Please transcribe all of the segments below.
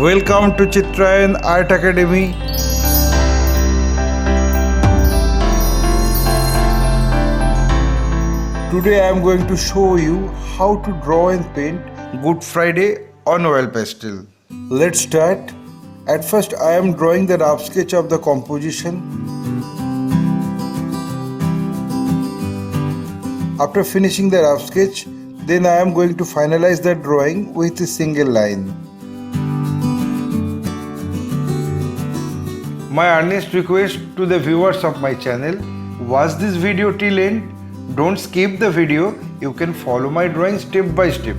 Welcome to Chitrayan Art Academy. Today I am going to show you how to draw and paint Good Friday on oil pastel. Let's start. At first I am drawing the rough sketch of the composition. After finishing the rough sketch, then I am going to finalize the drawing with a single line. My earnest request to the viewers of my channel, watch this video till end. Don't skip the video. You can follow my drawing step by step.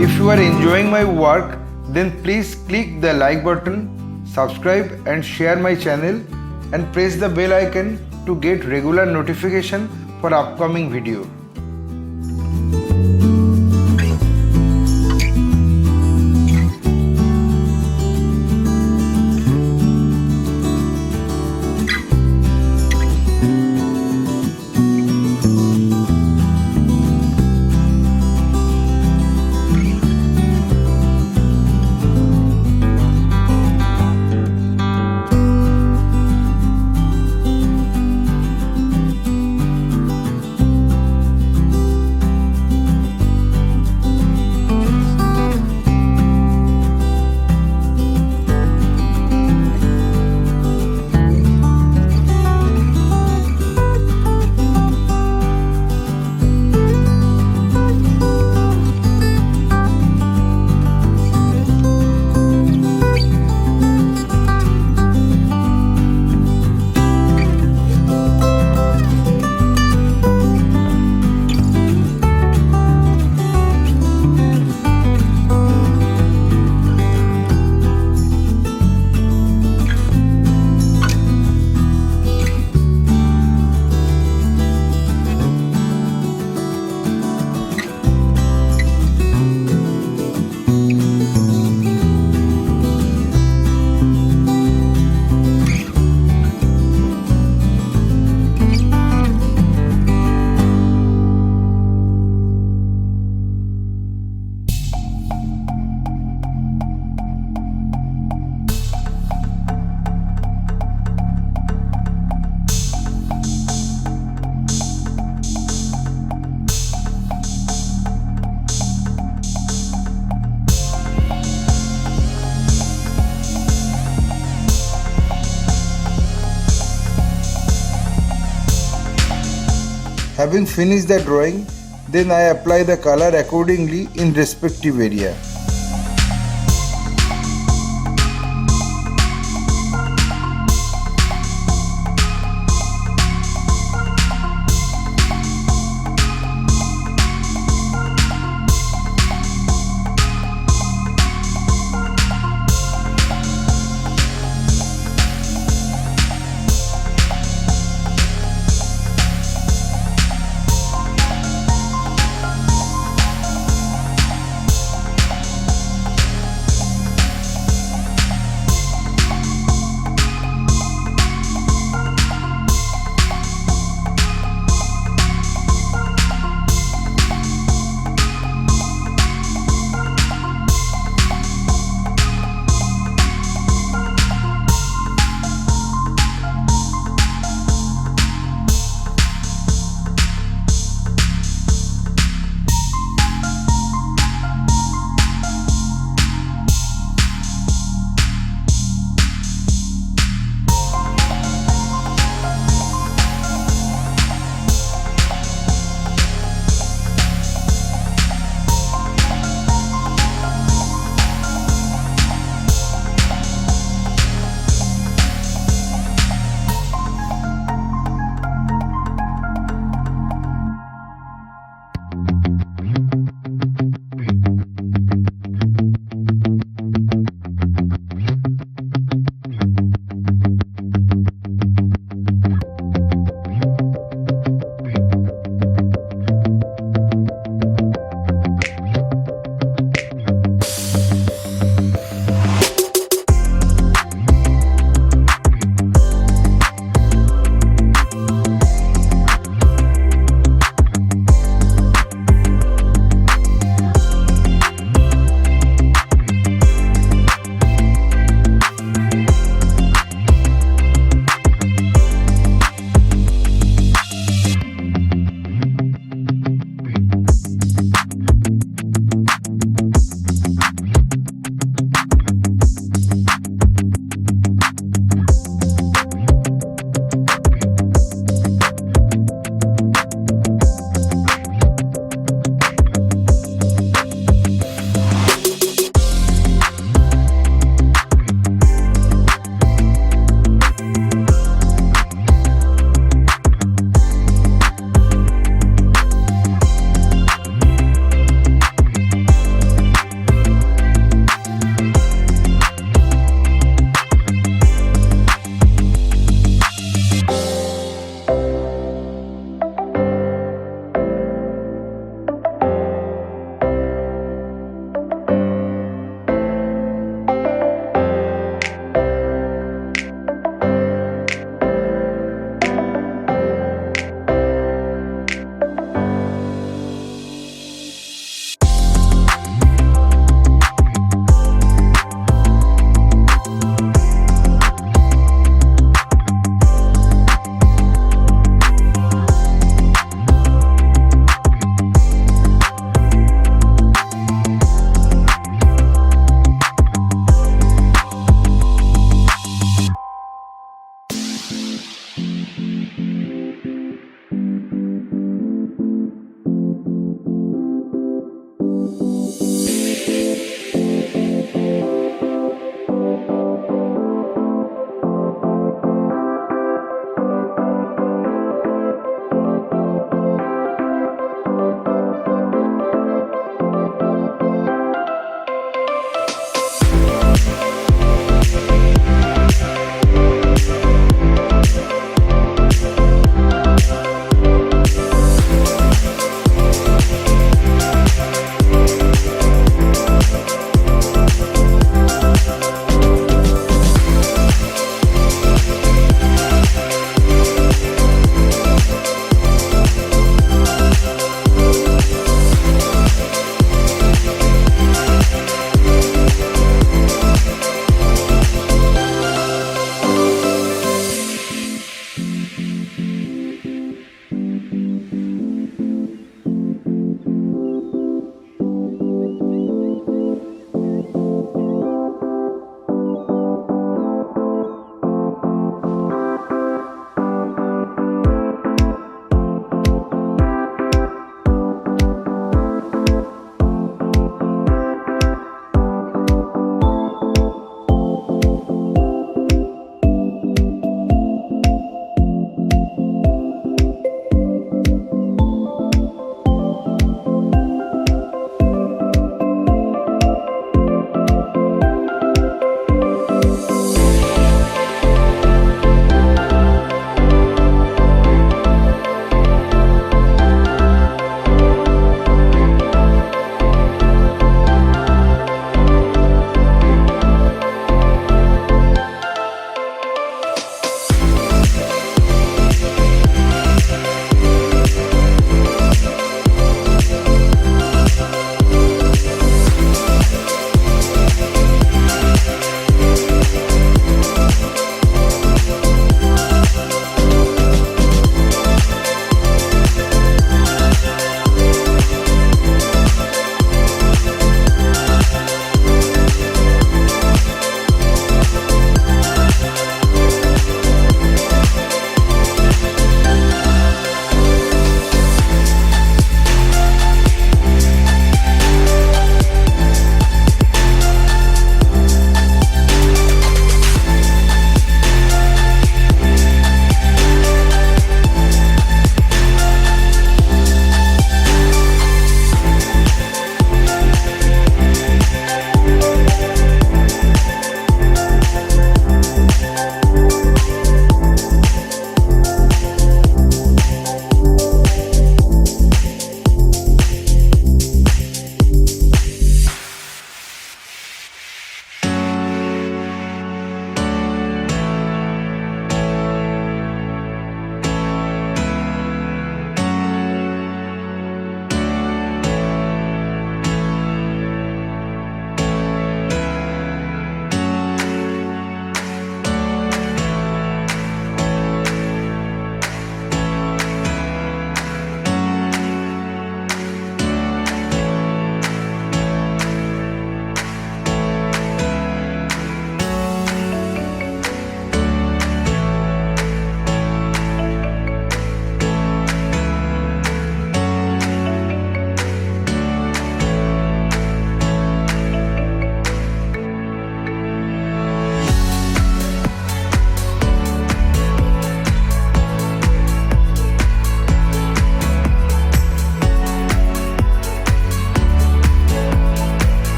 If you are enjoying my work, then please click the like button, subscribe and share my channel and press the bell icon to get regular notification for upcoming video. Having finished the drawing, then I apply the color accordingly in respective area.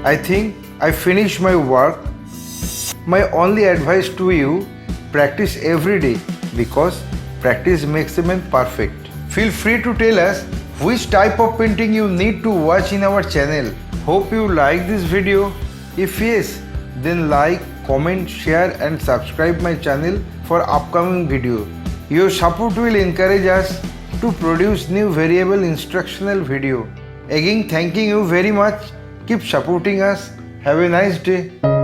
I think I finished my work. My only advice to you, practice every day because practice makes a man perfect. Feel free to tell us which type of painting you need to watch in our channel. Hope you like this video. If yes, then like, comment, share and subscribe my channel for upcoming video. Your support will encourage us to produce new variable instructional video. Again, thanking you very much. Keep supporting us. Have a nice day.